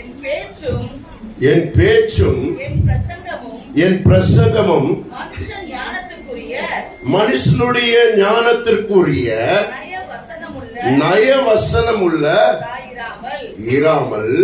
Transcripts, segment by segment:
என் பேச்சும் என் பிரசங்கமும் மனுஷனுடைய ஞானத்திற்குரிய நயவசனமுள்ள இராமல்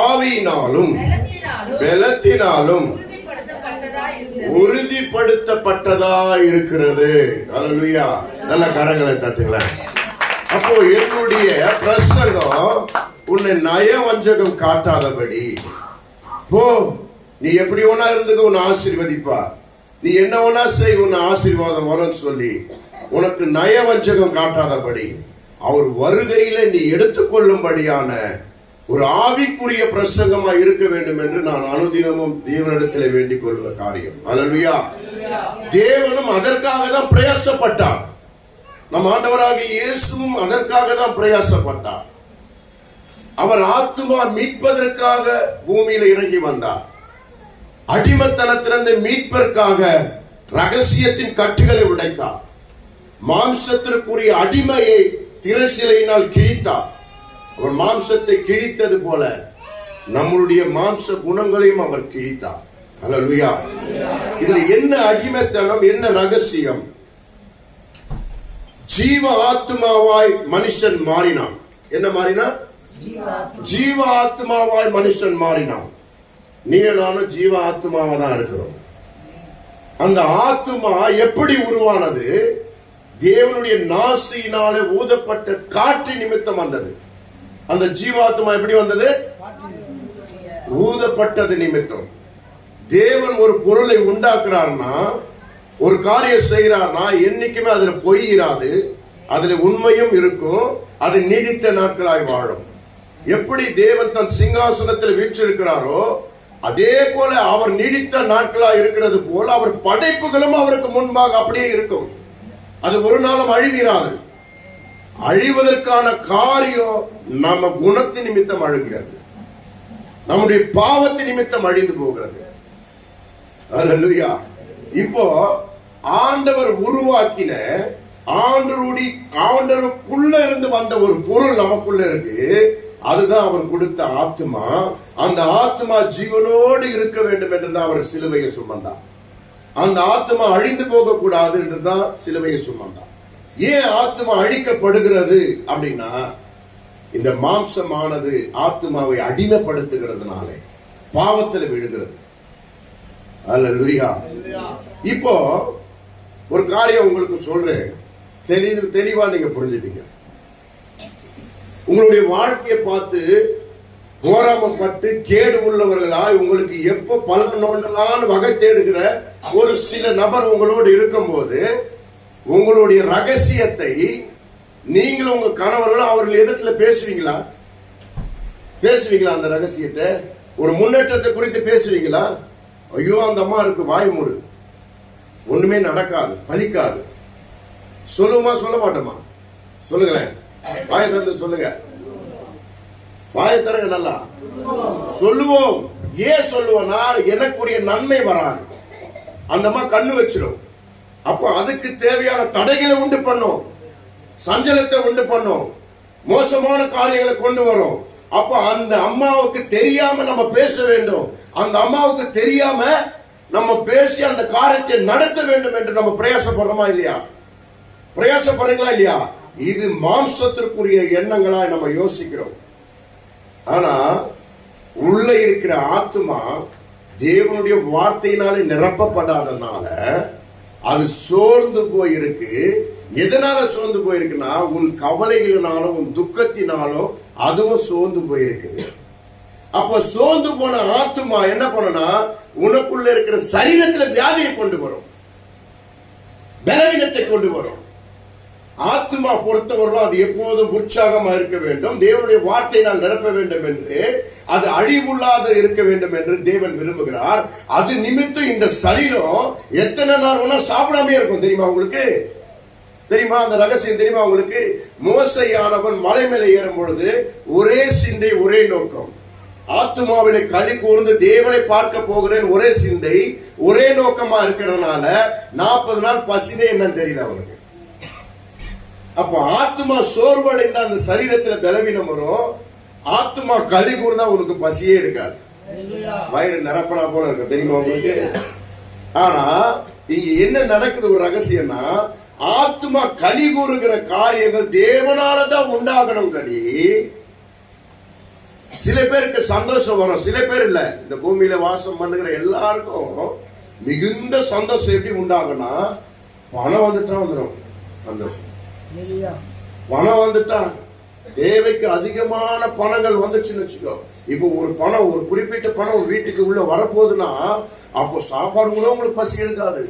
ஆவியினாலும் பலத்தினாலும் உறுதிப்படுத்தப்பட்டதா இருக்கிறது. அல்லேலூயா. நல்ல கரங்களை தட்டுங்களேன். அப்போ என்னுடைய பிரசங்கம் உன்னை நயவஞ்சகம் காட்டாதபடி போ, நீ எப்படி ஒன்னா இருந்துக்க, உன்னை ஆசீர்வதிப்பா, நீ என்ன ஒன்னா செய், உன்னை ஆசீர்வாதம் வரும்னு சொல்லி உனக்கு நயவஞ்சகம் காட்டாதபடி அவர் வருகையில நீ எடுத்துக்கொள்ளும்படியான ஒரு ஆவிக்குரிய பிரசங்கமா இருக்க வேண்டும் என்று நான் அனுதினமும் தேவனிடத்தில் வேண்டிக் கொள்கிற காரியம். அல்லேலூயா. தேவனும் அதற்காக தான் பிரயாசப்பட்டார். நம் ஆண்டவராகிய இயேசுவும் அதற்காக தான் பிரயாசப்பட்டார். அவர் ஆத்துமா மீட்பதற்காக பூமியில இறங்கி வந்தார். அடிமைத்தனத்திலிருந்து மீட்பதற்காக ரகசியத்தின் கட்டுகளை உடைத்தார். மாம்சத்திற்குரிய அடிமையை திரைசிலையினால் கிழித்தார். அவர் மாம்சத்தை கிழித்தது போல நம்மளுடைய மாம்ச குணங்களையும் அவர் கிழித்தார். அல்லேலூயா. இதுல என்ன அடிமைத்தனம், என்ன ரகசியம்? ஜீவ ஆத்மாவாய் மனுஷன் மாறினான். என்ன மாறினான்? ஜீவ ஆத்மாவாய் மனுஷன் மாறினான். நீ நானும் ஜீவ ஆத்மாவா தான் இருக்கிறோம். அந்த ஆத்மா எப்படி உருவானது? தேவனுடைய நாசியினாலே ஊதப்பட்ட காற்று நிமித்தம் வந்தது. அந்த ஜீவாத்மா எப்படி வந்தது? ஊதப்பட்டது நிமித்தம். தேவன் ஒரு பொருளை உண்டாக்குறார்னா, ஒரு காரியம் செய்யறார்னா, என்னைக்குமே அதுல பொய் இராது, அதுல உண்மையும் இருக்கும், அது நீடித்த நாட்களாய் வாழும். எப்படி தேவன் தன் சிங்காசனத்தில் வீற்றிருக்கிறாரோ அதே போல அவர் நீடித்த நாட்களாய் இருக்கிறது போல அவர் படைப்புகளும் அவருக்கு முன்பாக அப்படியே இருக்கும். அது ஒரு நாளும் அழிவிராது. அழிவதற்கான காரியம் நம்ம குணத்தின் நிமித்தம் அழுகிறது, நம்முடைய பாவத்தின் நிமித்தம் அழிந்து போகிறது. அல்லேலூயா. இப்போ ஆண்டவர் உருவாக்கின ஆண்டவருக்குள்ள இருந்து வந்த ஒரு பொருள் நமக்குள்ள இருக்கு. அதுதான் அவர் கொடுத்த ஆத்மா. அந்த ஆத்மா ஜீவனோடு இருக்க வேண்டும் என்றுதான் அவர் சிலுவையை சுமந்தார். அந்த ஆத்மா அழிந்து போக கூடாது என்றுதான் சிலுவையை சுமந்தார். ஏன் ஆத்மா அழிக்கப்படுகிறது அப்படின்னா, இந்த மாம்சமானது ஆத்மாவை அடிமைப்படுத்துகிறதுனால பாவத்தில் விழுகிறது. அல்லேலூயா. இப்போ ஒரு காரியம் உங்களுக்கு சொல்றேன், தெளிவா நீங்க புரிஞ்சுப்பீங்க. உங்களுடைய வாழ்க்கையை பார்த்து போராமப்பட்டு கேடு உள்ளவர்களாய் உங்களுக்கு எப்போ பலன் நோண்டலான்னு வகை தேடுகிற ஒரு சில நபர் உங்களோடு இருக்கும் போது உங்களுடைய ரகசியத்தை நீங்களும் உங்க கணவர்களும் அவர்கள் எதிர்த்துல பேசுவீங்களா? அந்த ரகசியத்தை, ஒரு முன்னேற்றத்தை குறித்து பேசுவீங்களா? ஐயோ அந்த அம்மா இருக்கு, வாய் மூடு, ஒண்ணுமே நடக்காது, பலிக்காது. சொல்லுமா சொல்ல மாட்டோமா? சொல்லுங்களேன், வாயை திறந்து சொல்லுங்க. வாயை திறங்க, நல்லா சொல்லுவோம். ஏன் சொல்லுவோம்னா, எனக்குரிய நன்மை வராது. அந்த அம்மா கண்ணு வச்சிடும். அப்போ அதுக்கு தேவையான தடைகளை உண்டு பண்ணும், சஞ்சலத்தை உண்டு பண்ணும், மோசமான காரியங்களை கொண்டு வரும். அப்போ அந்த அம்மாவுக்கு தெரியாம நம்ம பேச வேண்டும். அந்த அம்மாவுக்கு தெரியாம நம்ம பேசி அந்த காரியத்தை நடத்த வேண்டும் என்று நம்ம பிரயாசப்படுறோமா இல்லையா? பிரயாசப்படுறீங்களா இல்லையா? இது மாம்சத்திற்குரிய எண்ணங்களா நம்ம யோசிக்கிறோம். ஆனா உள்ள இருக்கிற ஆத்மா தேவனுடைய வார்த்தையினாலே நிரப்பப்படாதனால அது சோர்ந்து போயிருக்கு. எதனால சோர்ந்து போயிருக்குன்னா, உன் கவலைகளினாலும் உன் துக்கத்தினாலும் அதுவும் சோர்ந்து போயிருக்குது. அப்ப சோர்ந்து போன ஆத்மா என்ன பண்ணுனா, உனக்குள்ள இருக்கிற சரீரத்துல வியாதியை கொண்டு வரும், பலவீனத்தை கொண்டு வரும். ஆத்மா பொறுத்தவர்களும் அது எப்போதும் உற்சாகமா இருக்க வேண்டும், தேவனுடைய வார்த்தையினால் நிரப்ப வேண்டும் என்று, அது அழிவுள்ளாத இருக்க வேண்டும் என்று தேவன் விரும்புகிறார். அது நிமித்தம் இந்த சரீரம் எத்தனை நாள் வேணா சாப்பிடாமே இருக்கும். தெரியுமா உங்களுக்கு? தெரியுமா அந்த ரகசியம்? தெரியுமா உங்களுக்கு? மோசையானவன் மலை மேலே ஏறும் பொழுது ஒரே சிந்தை, ஒரே நோக்கம். ஆத்மாவிலே களி கூர்ந்து தேவனை பார்க்க போகிறேன், ஒரே சிந்தை, ஒரே நோக்கமா இருக்கிறதுனால 40 நாள் பசினே என்னன்னு தெரியல அவனுக்கு. அப்போ ஆத்மா சோர்வடைந்த அந்த சரீரத்துல பலவீனம் வரும். ஆத்மா களி கூர்ந்தா உனக்கு பசியே இருக்காது, வயிறு நிரப்பனா போல இருக்கு, தெரியுமா உங்களுக்கு? ஆனா இங்க என்ன நடக்குது ஒரு ரகசியம்னா, ஆத்மா களி கூறுகிற காரியங்கள் தேவனாலதான் உண்டாகணும். கடி சில பேருக்கு சந்தோஷம் வரும், சில பேர் இல்ல. இந்த பூமியில வாசம் பண்ணுகிற எல்லாருக்கும் மிகுந்த சந்தோஷம் எப்படி உண்டாகும்னா, பணம் வந்துட்டா வந்துடும் சந்தோஷம். பணம் வந்துட்டா, தேவைக்கு அதிகமான பணங்கள் வந்துச்சுன்னு வச்சுக்கோ. இப்போ ஒரு பணம், ஒரு குறிப்பிட்ட பணம் வீட்டுக்கு உள்ள வரப்போகுதுன்னா, அப்போ சாப்பாடு கூட உங்களுக்கு பசி எடுக்காது,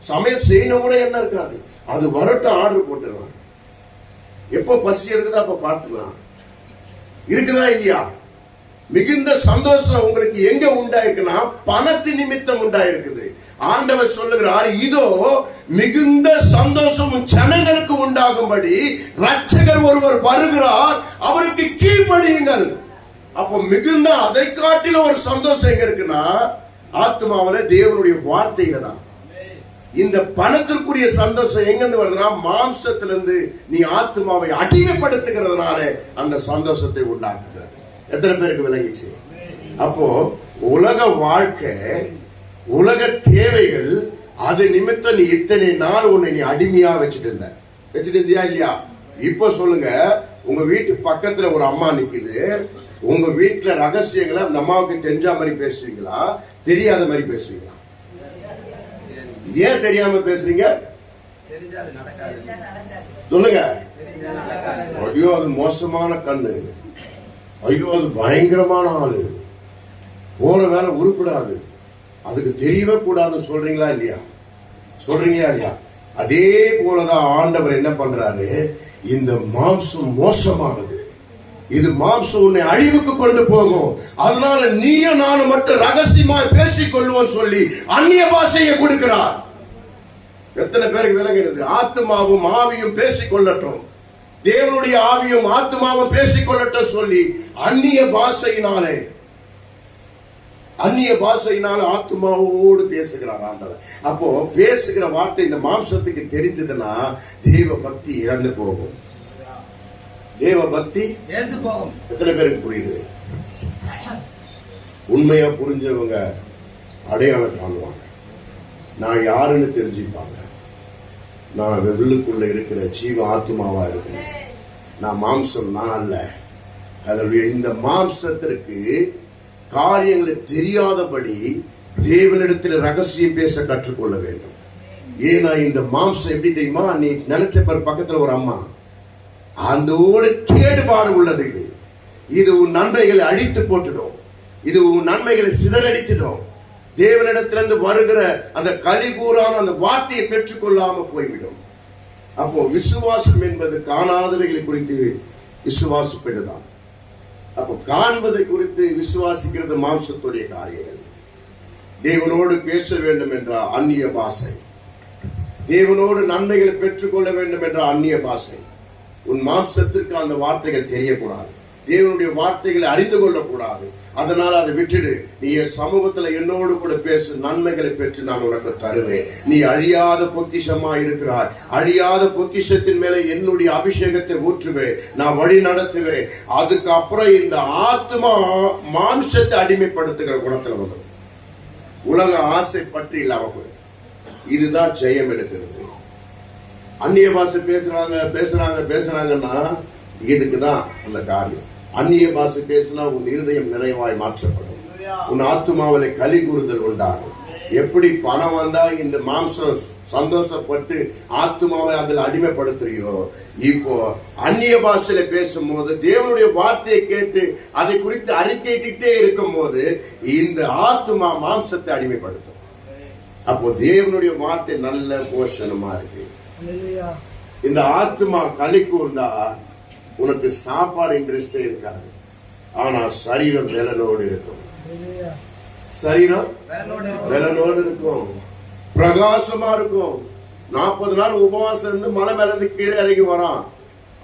சமையல் செய்யணும் கூட என்ன இருக்காது. அது வரட்டும், ஆர்டர் போட்டுடலாம். எப்போ பசி எடுக்குதோ அப்ப பார்த்துக்கலாம். இருக்குதா இல்லையா? மிகுந்த சந்தோஷம் உங்களுக்கு எங்க உண்டாயிருக்குன்னா, பணத்து நிமித்தம் உண்டாயிருக்குது. ஆண்டவர் சொல்லுகிறார், இதோ மிகுந்த சந்தோஷம் ஜனங்களுக்கு உண்டாகும்படி இரட்சகர் ஒருவர் வருகிறார், அவருக்கு கீழ்ப்படியுங்கள். அப்போ மிகுந்த அதை காட்டிலும் ஒரு சந்தோஷம் எங்க இருக்குன்னா, ஆத்மாவில தேவனுடைய வார்த்தையில தான். இந்த பணத்திற்குரிய சந்தோஷம் எங்கிருந்து வருதுன்னா, மாம்சத்திலிருந்து நீ ஆத்மாவை அடிமைப்படுத்துகிறதுனால அந்த சந்தோஷத்தை உண்டாக்குகிறது. எத்தனை பேருக்கு விளங்கிச்சு? அப்போ உலக வாழ்க்கை, உலக தேவைகள், அது நிமித்தம் நீ இத்தனை நாள் உன்னை நீ அடிமையா வச்சுட்டு இருந்தியா இல்லையா? இப்ப சொல்லுங்க, உங்க வீட்டு பக்கத்துல ஒரு அம்மா நிக்குது, உங்க வீட்டுல ரகசியங்களை அந்த அம்மாவுக்கு தெரிஞ்ச மாதிரி பேசுவீங்களா, தெரியாத மாதிரி பேசுவீங்களா? ஏன் தெரியாம பேசுறீங்க சொல்லுங்க. ஐயோ அது மோசமான கண்ணு, ஐயோ அது பயங்கரமான ஆளு, போற வேலை உருப்படாது, அதுக்கு தெரியவே கூடாதுன்னு சொல்றீங்களா இல்லையா? சொல்றீங்களா இல்லையா? அதே போலதான் ஆண்டவர் என்ன பண்றாரு, இந்த மாம்சம் மோசமானது, இது மாம்சம் உன்னை அழிவுக்கு கொண்டு போகும், அதனால நீயும் நானும் மட்டும் ரகசியமாய் பேசிக் கொள்வோம் சொல்லி அந்நிய பாஷையை கொடுக்கிறார். எத்தனை பேருக்கு விளங்குகிறது? ஆத்மாவும் ஆவியும் பேசிக் கொள்ளட்டும், தேவனுடைய ஆவியும் ஆத்மாவும் பேசிக் கொள்ளட்டும் சொல்லி அந்நிய பாஷையினால ஆத்மாவோடு பேசுகிறார் ஆண்டவர். அப்போ பேசுகிற வார்த்தை இந்த மாம்சத்துக்கு தெரிஞ்சதுன்னா தேவ பக்தி இழந்து போகும். தேவ பக்தி இழந்து போகும். எத்தனை பேருக்கு புரியுது? உண்மையா புரிஞ்சவங்க அடையாளம் காணுவாங்க, நான் யாருன்னு தெரிஞ்சுப்பாங்க. நான் வெள்ளுக்குள்ள இருக்கிற ஜீவ ஆத்மாவா இருக்கிறேன், நான் மாம்சம் நான் அல்ல. அதனுடைய இந்த மாம்சத்திற்கு காரியங்களை தெரியாதபடி தேவனிடத்தில் ரகசியம் பேச கற்றுக்கொள்ள வேண்டும். ஏன்னா இந்த மாம்சம் எப்படி தெரியுமா? நீ நினைச்ச பக்கத்துல ஒரு அம்மா, அதோட கேடுபாடு உள்ளது. இது உன் நன்மைகளை அழித்து போட்டுடும், இது உன் நன்மைகளை சிதறடித்துடும். தேவனிடத்திலிருந்து வருகிற அந்த கலிகூறான அந்த வார்த்தையை பெற்றுக்கொள்ளாம போய்விடும். அப்போ விசுவாசம் என்பது காணாதவைகளை குறித்து விசுவாசப்படுதான். அப்போ காண்பதை குறித்து விசுவாசிக்கிறது மாம்சத்துடைய காரியங்கள். தேவனோடு பேச வேண்டும் என்ற அந்நிய பாஷை, தேவனோடு நன்மைகளை பெற்றுக்கொள்ள வேண்டும் என்ற அந்நிய பாஷை. உன் மாம்சத்திற்கு அந்த வார்த்தைகள் தெரியக்கூடாது, தேவனுடைய வார்த்தைகளை அறிந்து கொள்ளக்கூடாது. அதனால அதை விட்டுடு. நீ என் சமூகத்துல என்னோடு கூட பேசு, நன்மைகளை பெற்று நான் உனக்கு தருவேன். நீ அழியாத பொக்கிஷமா இருக்கிறாய், அழியாத பொக்கிஷத்தின் மேல என்னுடைய அபிஷேகத்தை ஊற்றுவேன், நான் வழி நடத்துவேன். அதுக்கப்புறம் இந்த ஆத்மா மாம்சத்தை அடிமைப்படுத்துகிற குணத்துல வரும். உலக ஆசை பற்றி இல்லாம போய் இதுதான் ஜெயம் எடுக்கிறது. அந்நிய பாஷை பேசுறாங்கன்னா இதுக்குதான் அந்த காரியம். அந்நிய பாஷை பேசினா உன் இருதயம் நிறைவாய் மாற்றப்படும், உன் ஆத்மாவிலே களி கூறுதல் உண்டாகும். எப்படி பணம் வந்தா இந்த மாம்சம் சந்தோஷப்பட்டு ஆத்மாவை அதில் அடிமைப்படுத்துறியோ, இப்போ அந்நிய பாஷையில பேசும்போது தேவனுடைய வார்த்தையை கேட்டு அதை குறித்து அறிக்கையிட்டே இருக்கும் போது இந்த ஆத்மா மாம்சத்தை அடிமைப்படுத்தும். அப்போ தேவனுடைய வார்த்தை நல்ல போஷணமா இருக்கு. இந்த ஆத்மா களி கூர்ந்தா உனக்கு சாப்பாடு இன்ட்ரெஸ்டே இருக்காது, ஆனா சரீரம் வேலனோடு இருக்கும். சரீரம் வேலனோடு இருக்கும், பிரகாசமா இருக்கும். 40 நாள் உபவாசம் இருந்து மலை மேல இருந்து கீழே இறங்கி வரான்,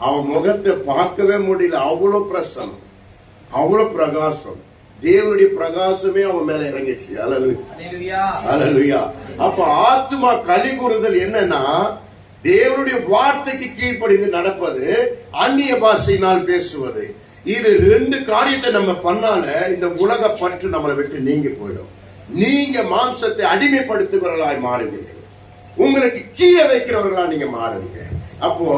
அவன் முகத்தை பார்க்கவே முடியல, அவ்வளவு பிரசன்னம், அவ்வளவு பிரகாசம். தேவனுடைய பிரகாசமே அவன் மேல இறங்கிடுச்சு. அல்லேலூயா. அப்ப ஆத்மா களி கூறுதல் என்னன்னா, தேவனுடைய வார்த்தைக்கு கீழ்ப்படிந்து நடப்பது, அந்நிய பாஷையினால் பேசுவது. இது ரெண்டு காரியத்தை நம்ம பண்ணால இந்த உலக பற்று நம்மளை விட்டு நீங்கி போயிடும். நீங்க மாம்சத்தை அடிமைப்படுத்துகிறவர்களாய் மாறுவீங்க, உங்களுக்கு கீழே வைக்கிறவர்களா நீங்க மாறுவீங்க. அப்போ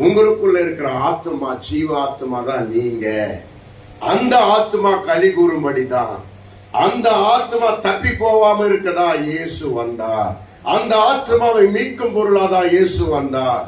உங்களுக்குள்ள இருக்கிற ஆத்மா ஜீவாத்மா தான் நீங்க. அந்த ஆத்மா கலி கூறும்படிதான், அந்த ஆத்மா தப்பி போகாம இருக்கதா இயேசு வந்தார். அந்த ஆத்மாவை மீட்கும் பொருளாதான் இயேசு வந்தார்.